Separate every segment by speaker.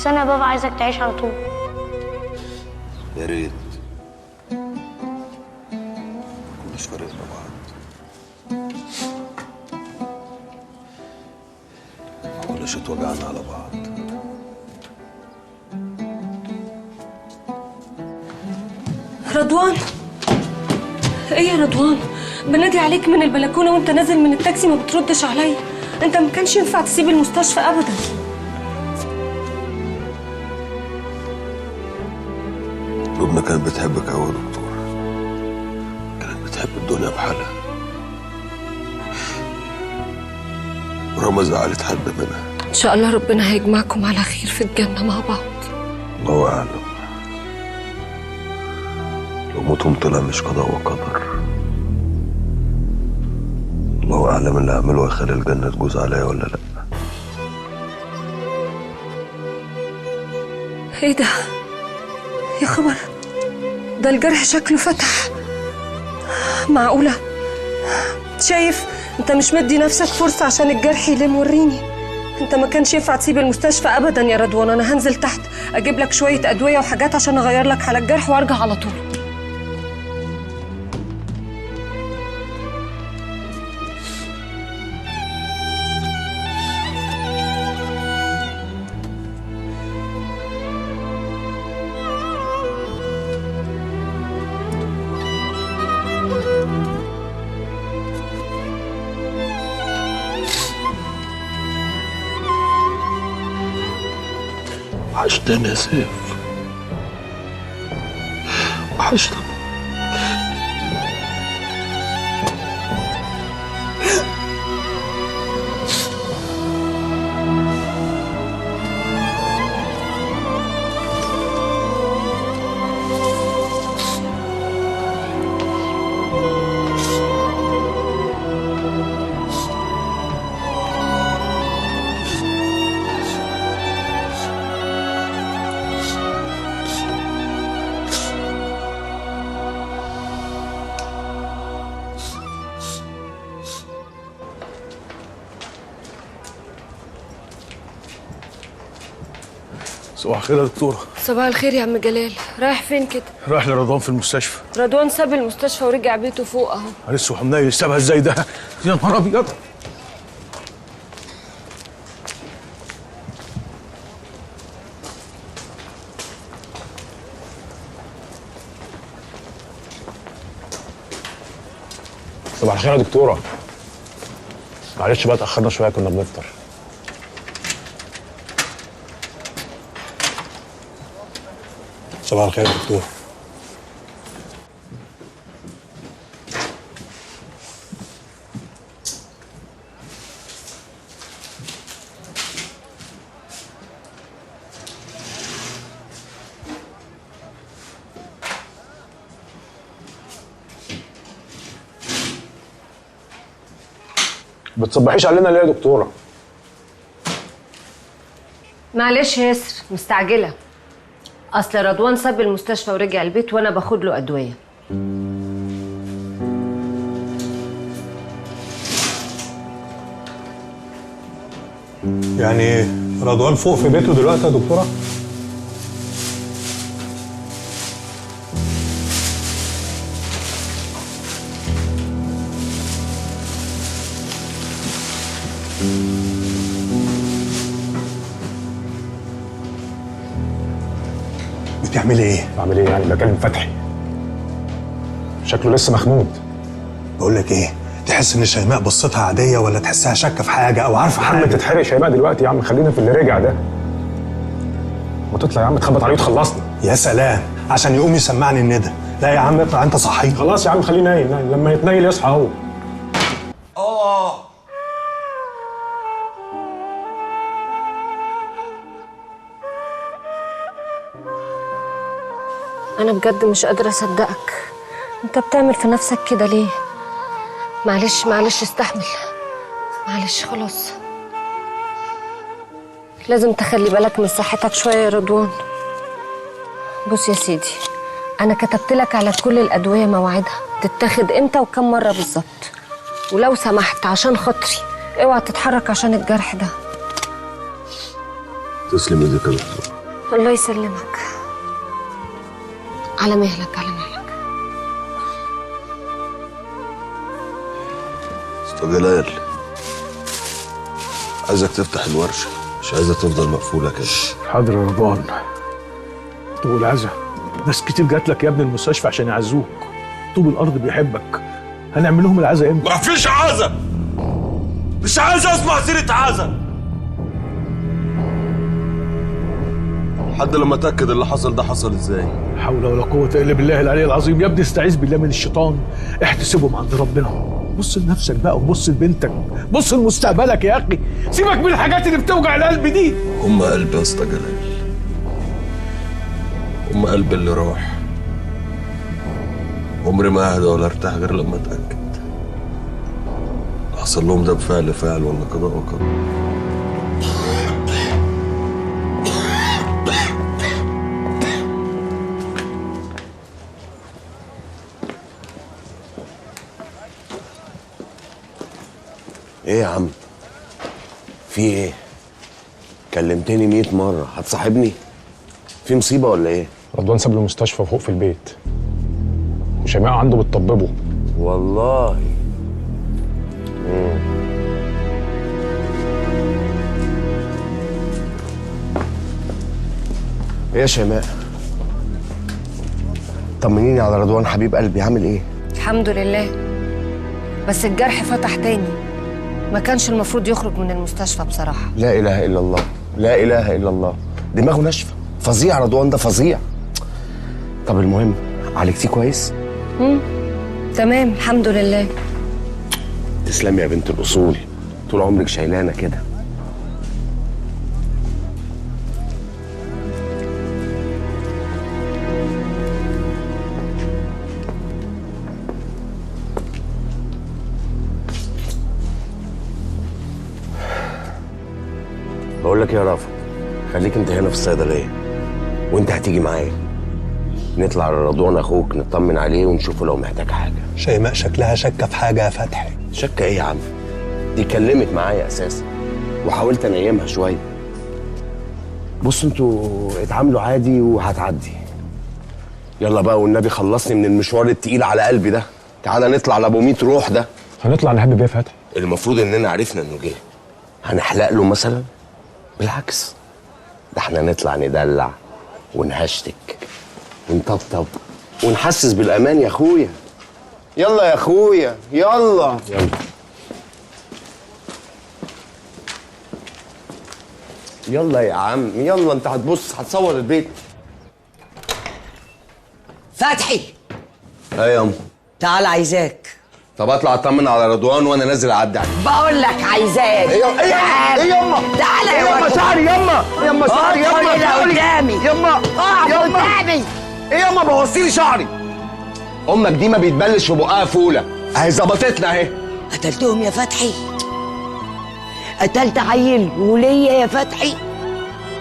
Speaker 1: بس انا يا بابا عايزك تعيش على طول.
Speaker 2: يا ريت مش فارقنا بعض. معقولش اتوجعنا على بعض.
Speaker 3: رضوان، ايه يا رضوان؟ بنادي عليك من البلكونه وانت نازل من التاكسي ما بتردش عليا. انت ما كانش ينفع تسيب المستشفى ابدا.
Speaker 2: لبنى كانت بتحبك قوي يا دكتور، كانت بتحب الدنيا بحالها، ورغم زعلت حد منها.
Speaker 3: ان شاء الله ربنا هيجمعكم على خير في الجنه مع بعض.
Speaker 2: الله اعلم، لو موتهم طلع مش قضاء وقدر، الله اعلم اللي هعمله هيخلي الجنه تجوز عليا ولا لا.
Speaker 3: ايه ده يا خبر؟ ده الجرح شكله فتح. معقوله؟ شايف انت مش مدي نفسك فرصه عشان الجرح يلم. وريني، انت ما كانش ينفع تسيب المستشفى ابدا يا رضوان. انا هنزل تحت اجيب لك شويه ادويه وحاجات عشان اغير لك على الجرح وارجع على طول.
Speaker 2: وحشتني يا سيف، وحشتني.
Speaker 4: صباح الخير يا دكتورة.
Speaker 3: صباح الخير يا عم جلال. رايح فين كده؟
Speaker 4: رايح لرضوان في المستشفى.
Speaker 3: رضوان ساب المستشفى ورجع بيته فوق اهو.
Speaker 4: لسه حمناي سابها ازاي ده؟ يا نهار ابيض. صباح الخير يا دكتورة. معلش بقى اتأخرنا شوية كنا بنفطر. صباح الخير يا دكتور. بتصبحيش علينا ليه يا دكتورة؟
Speaker 3: معلش يا ياسر، مستعجله. اصل رضوان ساب المستشفى ورجع البيت وانا باخد له ادويه.
Speaker 4: يعني رضوان فوق في بيته دلوقتي يا دكتورة؟ بتعملي ايه؟ بعمل ايه يعني؟ بكلم فتحي. شكله لسه مخمود. بقول لك ايه؟ تحس ان شيماء بصتها عاديه ولا تحسها شاكه في حاجه او عارفه حاجه؟ يا عم تتحرق شيماء دلوقتي يا عم، خلينا في اللي رجع ده. ما تطلع يا عم تخبط عليه وتخلصنا. يا سلام، عشان يقوم يسمعني الندى. لا يا عم اطلع انت صحيه. خلاص يا عم خليه نايم، لما يتنيل يصحى هو.
Speaker 3: انا بجد مش قادره اصدقك. انت بتعمل في نفسك كده ليه؟ معلش معلش استحمل. معلش خلاص. لازم تخلي بالك من صحتك شويه يا رضوان. بص يا سيدي، انا كتبت لك على كل الادويه مواعيدها تتاخد امتى وكم مره بالظبط. ولو سمحت عشان خاطري اوعى تتحرك عشان الجرح ده.
Speaker 2: تسلم ايدك يا دكتور.
Speaker 3: الله يسلمك. على مهلك على مهلك.
Speaker 2: استاذ جلال، عايزك تفتح الورشه، مش عايزها تفضل مقفوله كده.
Speaker 1: حاضر يا رضوان. طوب العزا، ناس كتير جات لك يا ابن المستشفى عشان يعزوك. طوب الارض بيحبك. هنعمل لهم العزا امتى؟
Speaker 5: مفيش عزا، مش عايز اسمع سيره عزا
Speaker 2: لحد لما اتاكد اللي حصل ده حصل ازاي.
Speaker 1: لا حول ولا قوة الا بالله العلي العظيم. يا ابني استعيذ بالله من الشيطان، احتسبهم عند ربنا. بص لنفسك بقى وبص لبنتك، بص لمستقبلك يا اخي. سيبك من الحاجات اللي بتوجع القلب دي.
Speaker 2: قلبي يا اسطى جلال، قلبي اللي راح. عمري ما اهدى ولا ارتاح غير لما اتاكد حصل لهم ده بفعل فاعل ولا قضاء وقدر.
Speaker 6: ايه يا عم؟ في ايه؟ كلمتني 100 مرة، هتصاحبني؟ في مصيبة ولا ايه؟
Speaker 4: رضوان ساب له المستشفى فوق في البيت، وشيماء عنده بتطببه.
Speaker 6: والله. ايه يا شيماء؟ طمنيني على رضوان حبيب قلبي، عامل ايه؟
Speaker 3: الحمد لله، بس الجرح فتح تاني. ما كانش المفروض يخرج من المستشفى بصراحة.
Speaker 6: لا اله الا الله، لا اله الا الله. دماغه ناشفة، فظيع رضوان ده، فظيع. طب المهم، عالجتيه كويس؟
Speaker 3: تمام الحمد لله.
Speaker 6: تسلمي يا بنت الاصول، طول عمرك شايلانا كده. بقول لك يا رافض، خليك انت هنا في الصيدليه وانت هتيجي معايا. نطلع لرضوان اخوك نطمن عليه ونشوفه لو محتاج حاجه.
Speaker 4: شيماء شكلها شاكه في حاجه يا فتحي.
Speaker 6: شكه ايه يا عم؟ دي كلمت معايا اساسا وحاولت انيمها شويه. بص انتوا اتعاملوا عادي وهتعدي. يلا بقى والنبي خلصني من المشوار التقيل على قلبي ده. تعالى نطلع لابو 100 روح ده.
Speaker 4: هنطلع نهب بيه فتحي.
Speaker 6: المفروض اننا عرفنا انه جه. هنحلق له مثلا؟ بالعكس، ده احنا نطلع ندلع ونهشتك ونطبطب ونحسس بالامان يا اخويا. يلا يا اخويا، يلا يلا يلا يا عم، يلا. انت هتبص هتصور البيت.
Speaker 7: فتحي،
Speaker 6: ايه يا ام؟
Speaker 7: تعال عايزاك.
Speaker 6: طب اطلع اطمن على رضوان وانا نازل اعدي عليك.
Speaker 7: بقول لك عايزاك.
Speaker 6: تعال. ايه يما؟
Speaker 7: تعال يا
Speaker 6: يما شعري، يما يما شعري، يما
Speaker 7: شعري قدامي.
Speaker 6: يما
Speaker 7: قدامي.
Speaker 6: ايه يما بوصيلي شعري؟ امك دي ما بيتبلش في بقها فوله، اهي ظبطتنا اهي.
Speaker 7: قتلتهم يا فتحي؟ قتلت عيل وليا يا فتحي؟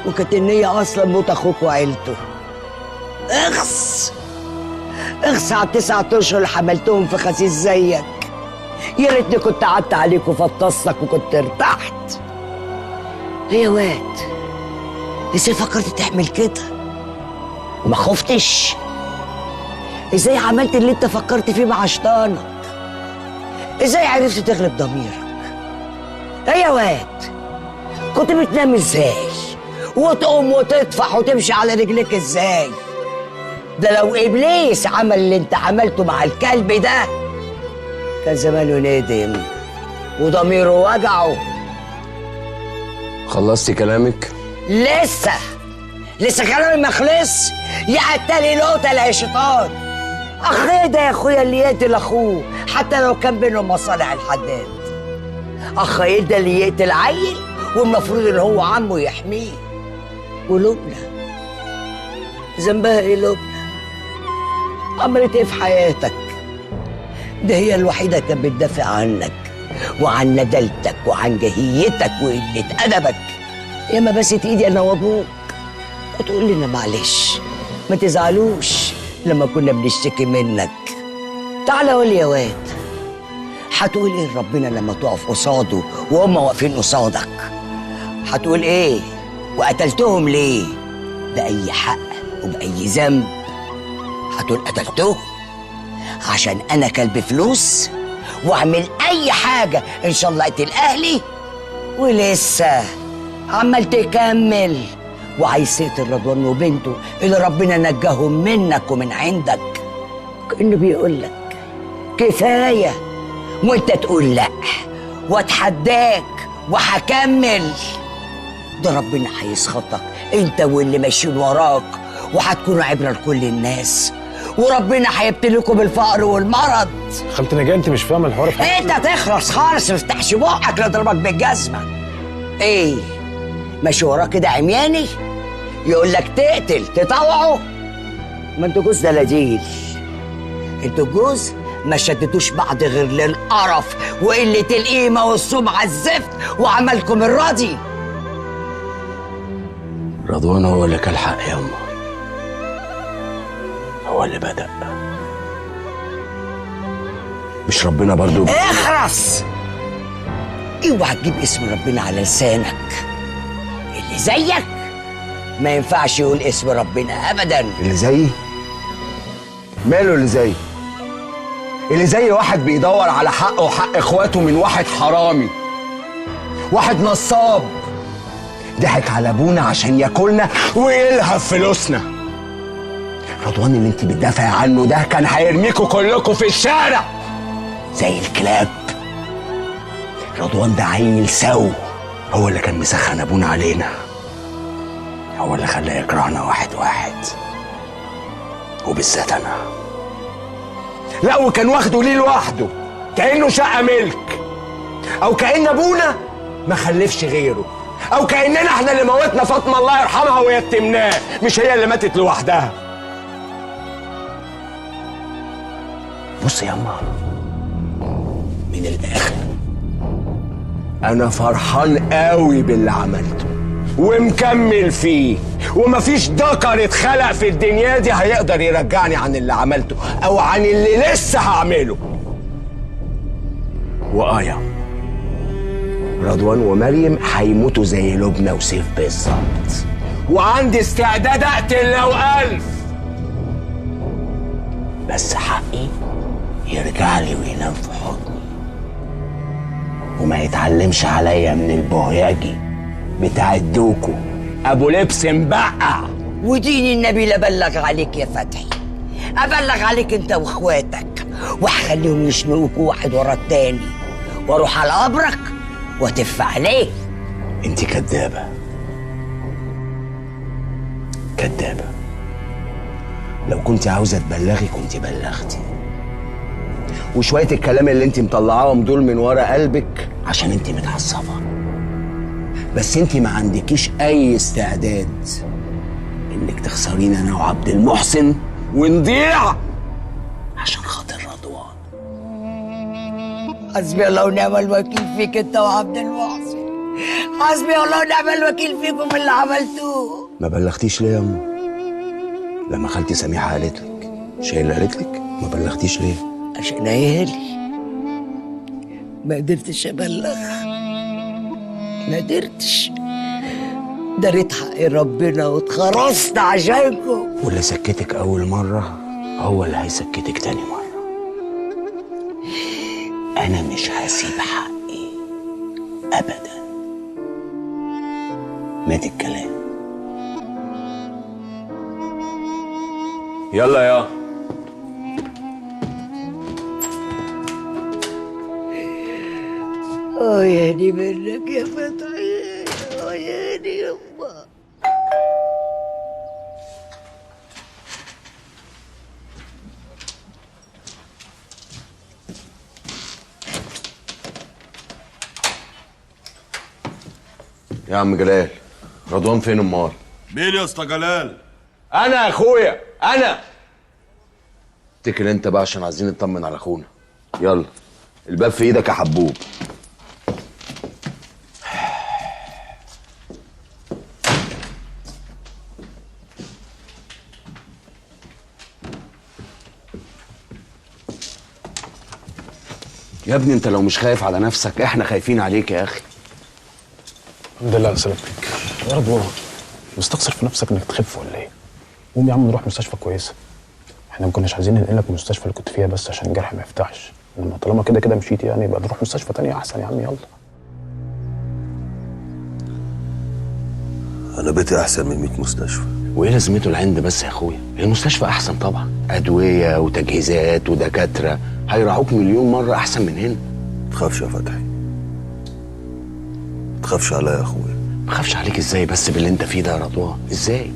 Speaker 7: وكانت النية اصلا موت اخوك وعيلته. اخس اخس على ال9 اشهر اللي حملتهم في خسيس زيك. يا ريتني كنت قعدت عليك وفطستك وكنت ارتحت. ايه يا واد، ازاي فكرت تعمل كده وما خفتش؟ ازاي عملت اللي انت فكرت فيه مع شيطانك؟ ازاي عرفت تغلب ضميرك؟ ايه يا واد، كنت بتنام ازاي وتقوم وتطفح وتمشي على رجليك ازاي؟ ده لو ابليس عمل اللي انت عملته مع الكلب ده كان زمانه ندم وضميره وجعه.
Speaker 6: خلصتي كلامك؟
Speaker 7: لسه كلامي ما خلص. يا قتالي نقطة يا شيطان. اخ ده يا اخويا اللي يقتل اخوه حتى لو كان بينهم مصالح الحداد. اخ ده اللي يقتل عيل والمفروض ان هو عمه يحميه. ولبنى ذنبها ايه لبنى؟ عملت ايه في حياتك؟ ده هي الوحيدة كانت بتدافع عنك وعن ندالتك وعن جهيتك وقلة أدبك. ياما بست ايدي انا وابوك وتقول لنا معلش ما تزعلوش لما كنا بنشتكي منك. تعالى قول لي يا واد، هتقول ايه لربنا لما تقف قصاده وهم واقفين قصادك؟ هتقول ايه؟ وقتلتهم ليه؟ بأي حق وبأي ذنب هتقول قتلته عشان أنا كلب فلوس وأعمل أي حاجة إن شاء الله أقتل أهلي؟ ولسه عمال تكمل وعايز تقتل رضوان وبنته اللي ربنا نجاهم منك ومن عندك. كأنه بيقول لك كفاية وانت تقول لا واتحداك وهكمل. ده ربنا هيسخطك انت واللي ماشيين وراك وهتكونوا عبرة لكل الناس، وربنا هيبتليكوا بالفقر والمرض.
Speaker 4: خالتي نجاة انت مش فاهمه الحوار
Speaker 7: انت تخرس خالص ما تفتحش بقك لا اضربك بالجزمه. ايه ماشي وراه كده عمياني يقول لك تقتل تطوعه؟ ما انتوا جوز دلاديل، انتوا جوز ما شدتوش بعض غير للقرف وقله القيمه والسمعه الزفت وعملكم الراضي.
Speaker 6: رضوان هو اللي كان حق يا أمه، هو اللي بدأ، مش ربنا برضو؟
Speaker 7: اخرس، اوعى تجيب اسم ربنا على لسانك. اللي زيك ما ينفعش يقول اسم ربنا ابدا.
Speaker 6: اللي زيي؟ ماله اللي زيي؟ اللي زي واحد بيدور على حقه وحق اخواته من واحد حرامي، واحد نصاب ضحك على ابونا عشان ياكلنا ويلهب فلوسنا. رضوان اللي انت بتدافع عنه ده كان هيرميكوا كلكوا في الشارع زي الكلاب. رضوان ده عيل سو، هو اللي كان مسخن ابونا علينا، هو اللي خلاه يكرهنا واحد واحد، وبالذات انا. لا وكان واخده ليه لوحده كأنه شقة ملك، او كأن ابونا ما خلفش غيره، او كأننا احنا اللي موتنا فاطمة الله يرحمها ويتمناه، مش هي اللي ماتت لوحدها. بص يا أما، من الآخر أنا فرحان قوي باللي عملته ومكمل فيه، ومفيش ذكر اتخلق في الدنيا دي هيقدر يرجعني عن اللي عملته أو عن اللي لسه هعمله. وآية رضوان ومريم هيموتوا زي لبنى وسيف بالظبط، وعندي استعداد أقتل لو 1000، بس حقي يرجع لي وينام في حضني وما يتعلمش عليا من البهياجي بتاع الدوكو ابو لبس مبقع.
Speaker 7: ودين النبي لبلغ عليك يا فتحي، ابلغ عليك انت واخواتك وهخليهم يشنقوكوا واحد ورا التاني، واروح على قبرك واتف عليه.
Speaker 6: انت كدابه كدابه، لو كنت عاوزه تبلغي كنت بلغتي، وشويه الكلام اللي انت مطلعاهم دول من ورا قلبك عشان انت متعصبه، بس انت ما عندكيش اي استعداد انك تخسرين انا وعبد المحسن ونضيع عشان خاطر رضوان.
Speaker 7: حسبي الله ونعم الوكيل فيك انت وعبد المحسن، حسبي الله ونعم الوكيل فيكم اللي عملتوه.
Speaker 6: ما بلغتيش ليه يا أمه؟ لما خالتي سميحه قالت لك، مش هي اللي قالت لك؟ ما بلغتيش ليه؟
Speaker 7: عشان عيالي ما قدرتش ابلغ، ما قدرتش، دريت حق ربنا واتخرصت عشانكم.
Speaker 6: واللي سكتك اول مره هو اللي هيسكتك تاني مره. انا مش هسيب حقي ابدا. مات الكلام. يلا يا
Speaker 7: ياني منك يا فتحي، ياني يابا.
Speaker 6: يا عم جلال، رضوان فين امال؟
Speaker 5: مين يا اسطى جلال؟
Speaker 6: انا يا اخويا، انا. اتكل انت بقى عشان عايزين نطمن على اخونا. يلا الباب في ايدك يا حبوب. يا ابني انت لو مش خايف على نفسك احنا خايفين عليك يا اخي.
Speaker 4: الحمد لله على سلامتك يا رضوان. مستخسر في نفسك انك تخف ولا ايه؟ قوم يا عم نروح مستشفى كويسه. احنا ما كناش عايزين ننقلك من المستشفى اللي كنت فيها بس عشان الجرح ما يفتحش، انما طالما كده كده مشيت يعني يبقى نروح مستشفى تانية احسن يا عم. يلا.
Speaker 2: انا بيتي احسن من 100 مستشفى.
Speaker 6: وايه لازمته العند بس يا اخويا؟ المستشفى احسن طبعا، ادويه وتجهيزات ودكاتره هيراعوك مليون مره احسن من هنا.
Speaker 2: تخافش يا فتحي، تخافش عليا يا اخويا.
Speaker 6: ما اخافش عليك ازاي بس باللي انت فيه ده يا رضوان؟ ازاي؟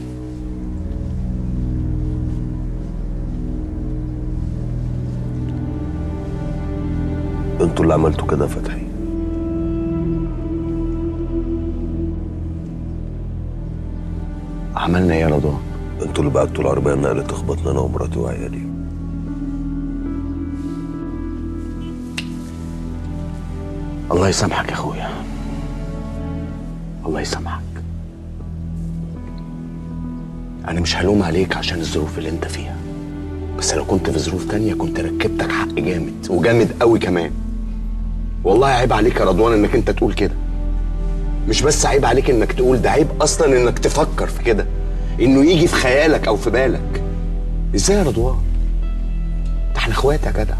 Speaker 2: انتوا اللي عملتوا كده يا فتحي.
Speaker 6: عملنا ايه يا رضوان؟
Speaker 2: انتوا اللي بعتوا العربيه النقل تخبطنا انا ومراتي وعيالي.
Speaker 6: الله يسامحك يا اخويا، الله يسامحك. انا مش هلوم عليك عشان الظروف اللي انت فيها، بس لو كنت في ظروف تانية كنت ركبتك حق جامد وجامد قوي كمان. والله عيب عليك يا رضوان انك انت تقول كده. مش بس عيب عليك انك تقول، ده عيب اصلا انك تفكر في كده، انه يجي في خيالك او في بالك. ازاي يا رضوان؟ ده احنا اخوات يا جدع،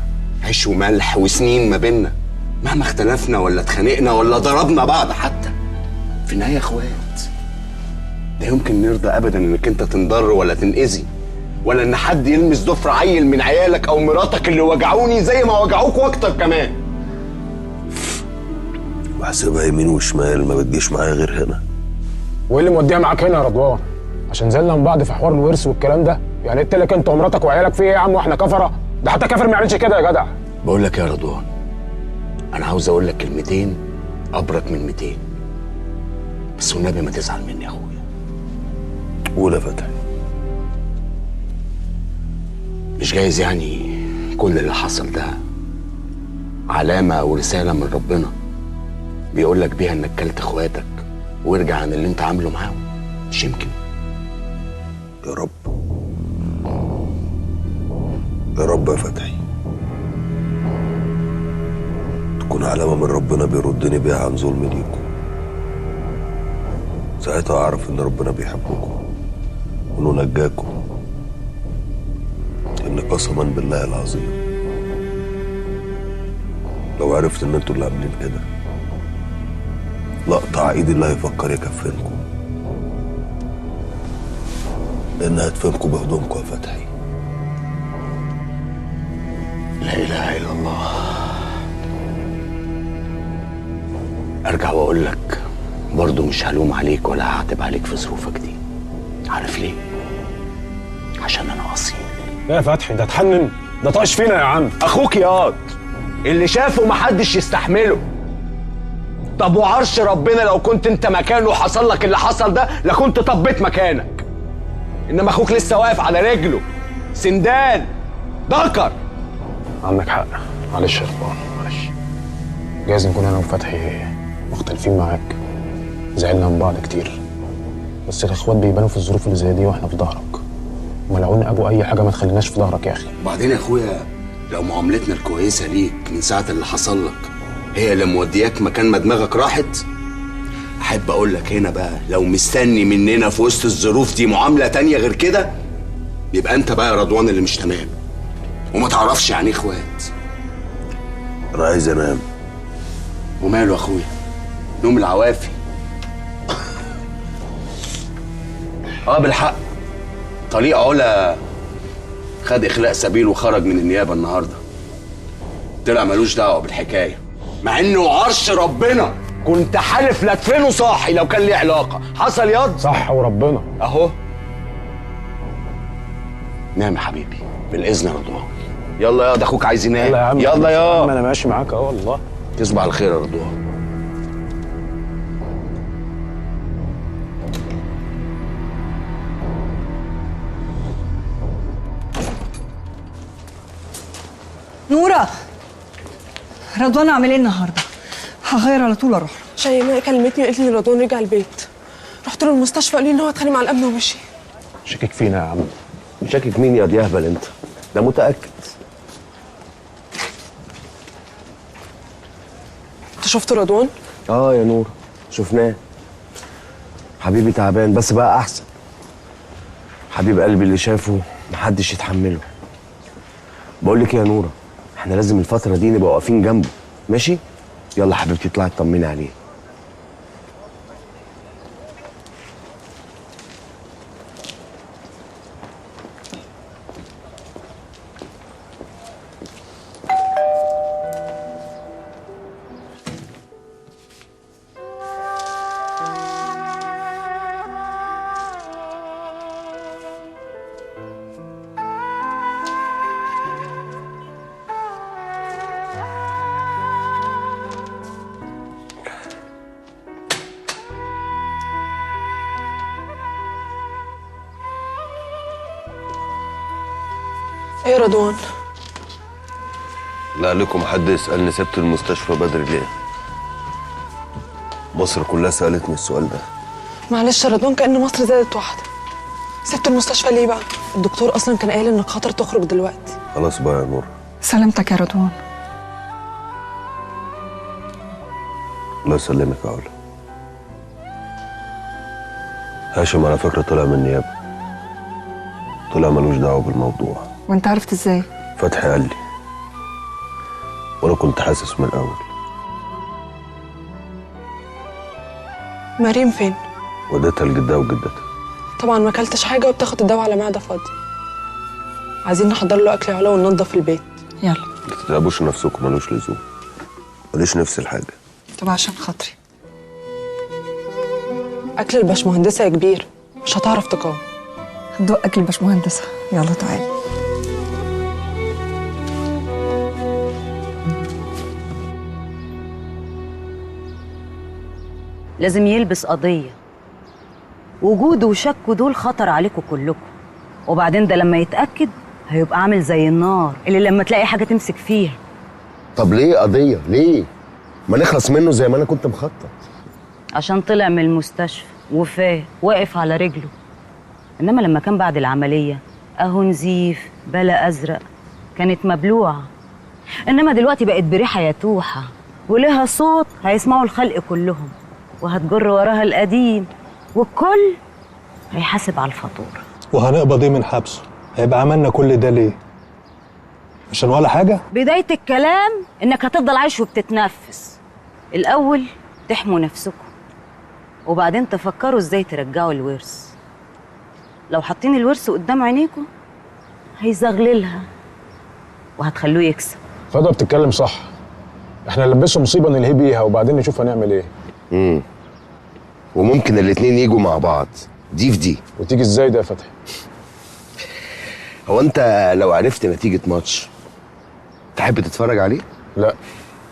Speaker 6: عيش وملح وسنين ما بينا، مهما اختلفنا ولا اتخانقنا ولا ضربنا بعض حتى في النهايه اخوات. لا يمكن نرضى ابدا انك انت تنضر ولا تنأذي، ولا ان حد يلمس ضفر عيل من عيالك او مراتك اللي وجعوني زي ما وجعوك واكتر كمان.
Speaker 2: بحسبها يمين وشمال، ما بتجيش معايا غير هنا.
Speaker 4: وايه اللي موديها معاك هنا يا رضوان؟ عشان زلنا من بعض في حوار الورث والكلام ده؟ يعني قلت لك انت ومراتك وعيالك في ايه يا عم واحنا كفره؟ ده حتى كافر ما يعملش كده يا جدع.
Speaker 6: بقول لك يا رضوان، انا عاوز اقول لك كلمتين ابرك من 200، بس والنبي ما تزعل مني يا اخويا.
Speaker 2: قول يا فتحي.
Speaker 6: مش جايز يعني كل اللي حصل ده علامة أو رسالة من ربنا بيقول لك بيها إنك كلت إخواتك وارجع عن اللي أنت عامله معاهم؟ مش يمكن؟
Speaker 2: يا رب، يا رب يا فتحي، تكون علامة من ربنا بيردني بيها عن ظلم ليكم. ساعتها أعرف إن ربنا بيحبكم وإنه نجاكم. إن قسما بالله العظيم لو عرفت إن أنتوا اللي عاملين كده لأقطع إيدي اللي هيفكر يكفنكم، لأن هدفنكم بهدومكم يا فتحي.
Speaker 6: لا إله إلا الله. أرجع وأقول لك برضه مش هلوم عليك ولا هعتب عليك في ظروفك دي. عارف ليه؟ عشان أنا أصيل.
Speaker 4: يا فتحي ده اتحنن، ده طايش فينا يا عم.
Speaker 6: أخوك ياض اللي شافه محدش يستحمله. طب وعرش ربنا لو كنت انت مكانه وحصل لك اللي حصل ده لكنت طبيت مكانك، انما اخوك لسه واقف على رجله سندان ذكر.
Speaker 4: عندك حق، معلش يا رضوان معلش. جايز نكون انا وفتحي مختلفين معاك، زعلنا من بعض كتير، بس الاخوات بيبانوا في الظروف اللي زي دي واحنا في ظهرك. ملعون ابو اي حاجه ما تخليناش في ظهرك يا اخي.
Speaker 6: وبعدين يا اخويا لو معاملتنا الكويسه ليك من ساعه اللي حصل لك هي اللي مودياك مكان ما دماغك راحت، احب اقول لك هنا بقى لو مستني مننا في وسط الظروف دي معامله تانية غير كده يبقى انت بقى يا رضوان اللي مش تمام وما تعرفش يعني اخوات.
Speaker 2: أنا عايز أنام.
Speaker 6: وماله يا اخويا؟ نوم العوافي. بالحق طليق علا خد اخلاء سبيل وخرج من النيابه النهارده، طلع ملوش دعوه بالحكايه، مع انه عرش ربنا كنت حالف لادفنه صاحي لو كان ليه علاقه. حصل ياض؟
Speaker 4: صح وربنا
Speaker 6: اهو. نام يا حبيبي بالاذن يا رضوان. يلا يا ده اخوك عايز ينام.
Speaker 4: يلا يا عم،
Speaker 6: يلا يا
Speaker 4: انا ماشي معاك اهو والله.
Speaker 6: تصبح على خير يا رضوان.
Speaker 8: نورة، رضوان عامل ايه النهارده؟ هغير على طول اروح له.
Speaker 9: شيماء كلمتني وقالت لي ان رضوان رجع البيت. رحت له المستشفى قال لي ان هو اتخانق مع الامن ومشي.
Speaker 4: شاكك فينا يا عم.
Speaker 6: شاكك مين يا ديهبل انت؟ ده متاكد.
Speaker 9: انت شفت رضوان؟
Speaker 6: يا نور شفناه. حبيبي تعبان بس بقى احسن. حبيب قلبي اللي شافه محدش يتحمله. بقول لك ايه يا نوره، احنا لازم الفتره دي نبقى واقفين جنبه، ماشي؟ يلا حبيبتي اطلعي اطمني عليه.
Speaker 9: ايه يا رضوان؟
Speaker 2: لا عليكم حد يسألني سبت المستشفى بدري ليه؟ مصر كلها سألتني السؤال ده.
Speaker 9: معلش يا رضوان، كأن مصر زادت واحدة. سبت المستشفى ليه بقى؟ الدكتور أصلا كان قايل إنك خطر تخرج دلوقتي.
Speaker 2: خلاص بقى يا نور.
Speaker 8: سلامتك يا رضوان.
Speaker 2: الله يسلمك يا علا. هاشم على فكرة طلع من النيابة. طلع ملوش دعوة بالموضوع.
Speaker 8: وانت عرفت ازاي؟
Speaker 2: فتحي قال لي، وانا كنت حاسس من الاول.
Speaker 9: مريم فين؟
Speaker 2: وديتها لجدها وجدتها.
Speaker 9: طبعا ما اكلتش حاجة وبتاخد الدواء على معدة فاضية. عايزين نحضر له أكل يا علا وننضف البيت.
Speaker 8: يلا.
Speaker 2: ما تتعبوش نفسكم، ملوش لزوم. ماليش نفس الحاجة.
Speaker 8: طب عشان خاطري.
Speaker 9: أكل الباشمهندسة يا كبير، مش هتعرف تقاوم.
Speaker 8: هندوق أكل الباشمهندسة. يلا تعالي.
Speaker 10: لازم يلبس قضية. وجوده وشكه دول خطر عليكم كلكم. وبعدين ده لما يتأكد هيبقى عامل زي النار اللي لما تلاقي حاجة تمسك فيها.
Speaker 6: طب ليه قضيه؟ ليه؟ ما نخلص منه زي ما انا كنت مخطط.
Speaker 10: عشان طلع من المستشفى وفاه واقف على رجله. انما لما كان بعد العملية اهو نزيف بلا ازرق، كانت مبلوعة. انما دلوقتي بقت بريحة يتوحة ولها صوت هيسمعوا الخلق كلهم، وهتجر وراها القديم، والكل هيحاسب على الفاتورة.
Speaker 4: وهنقبض ايه من حبسه؟ هيبقى عملنا كل ده ليه؟ عشان ولا حاجة؟
Speaker 10: بداية الكلام انك هتفضل عايش وبتتنفس. الاول تحموا نفسكم، وبعدين تفكروا ازاي ترجعوا الورث. لو حاطين الورث قدام عينيكم هيزغللها وهتخلوه يكسب.
Speaker 11: فضل بتتكلم صح. احنا نلبسه مصيبه نلهي بيها وبعدين نشوف هنعمل ايه.
Speaker 6: وممكن الاتنين يجوا مع بعض، دي في دي.
Speaker 11: وتيجي ازاي ده يا فتحي؟
Speaker 6: هو انت لو عرفت نتيجه ماتش تحب تتفرج عليه؟
Speaker 11: لا.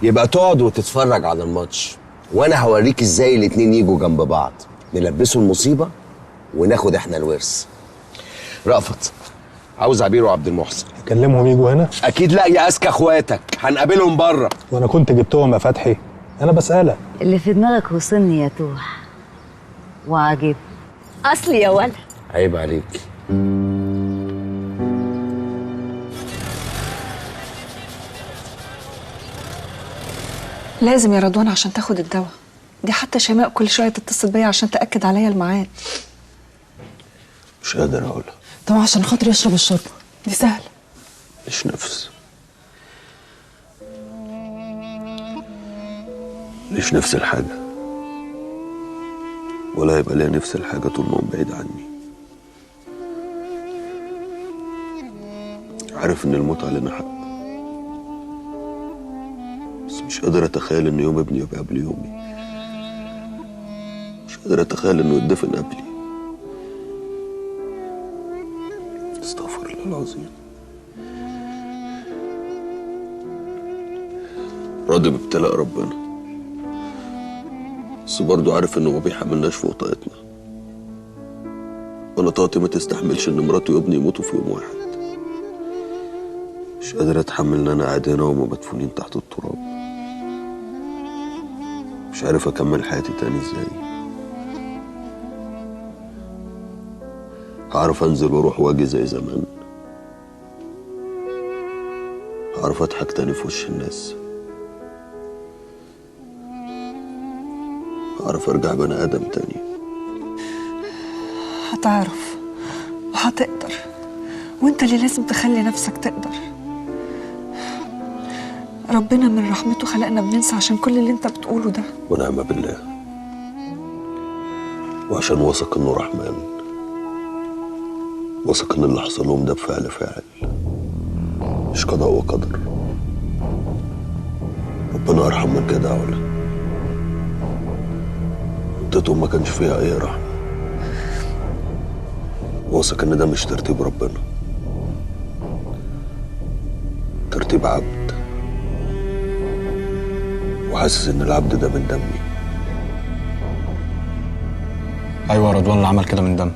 Speaker 6: يبقى تقعد وتتفرج على الماتش، وانا هوريك ازاي الاتنين يجوا جنب بعض، نلبسه المصيبه وناخد احنا الورث. رأفت، عاوز عبير وعبد المحسن.
Speaker 4: اكلمهم يجوا هنا؟
Speaker 6: اكيد لا يا اذكى اخواتك، هنقابلهم بره.
Speaker 4: وانا كنت جبتهم يا فتحي؟ انا بسألك.
Speaker 10: اللي في دماغك وصلني يا توح وعاجب اصلي يا ولد.
Speaker 6: عيب عليك.
Speaker 8: لازم يا رضوان عشان تاخد الدواء. دي حتى شيماء كل شويه تتصل بيا عشان تاكد عليا الميعاد.
Speaker 2: مش قادر اقولها.
Speaker 9: طبعا عشان خاطر يشرب الشوربة دي سهلة.
Speaker 2: مش نفس. ليش نفس الحاجة، ولا يبقى ليا نفس الحاجة طول ما هو بعيد عني. عارف ان الموت علينا حق، بس مش قادر اتخيل ان يوم ابني يبقى قبل يومي. مش قادر اتخيل انه يدفن قبلي. استغفر الله العظيم. راضي بابتلاء ربنا، بس برضه عارف انه ما بيحملناش فوق طاقتنا. وانا طاقتي ما تستحملش ان مراتي وابني يموتوا في يوم واحد. مش قادر اتحمل ان انا قاعد هنا وهم مدفونين تحت التراب. مش عارف اكمل حياتي تاني ازاي. هعرف انزل واروح واجي زي زمان؟ هعرف اضحك تاني في وش الناس؟ هعرف ارجع بني ادم تاني؟
Speaker 8: هتعرف وهتقدر، وانت اللي لازم تخلي نفسك تقدر. ربنا من رحمته خلقنا بننسى عشان كل اللي انت بتقوله ده.
Speaker 2: ونعم بالله، وعشان واثق انه رحمن، واثق ان اللي حصل لهم ده بفعل فاعل مش قضاء وقدر. ربنا ارحم من كده يا علا. اديتهم ما كانش فيها اي رحمه. واثق ان ده مش ترتيب ربنا، ترتيب عبد، وحاسس ان العبد ده من دمي.
Speaker 11: ايوه رضوان اللي عمل كده من دمك.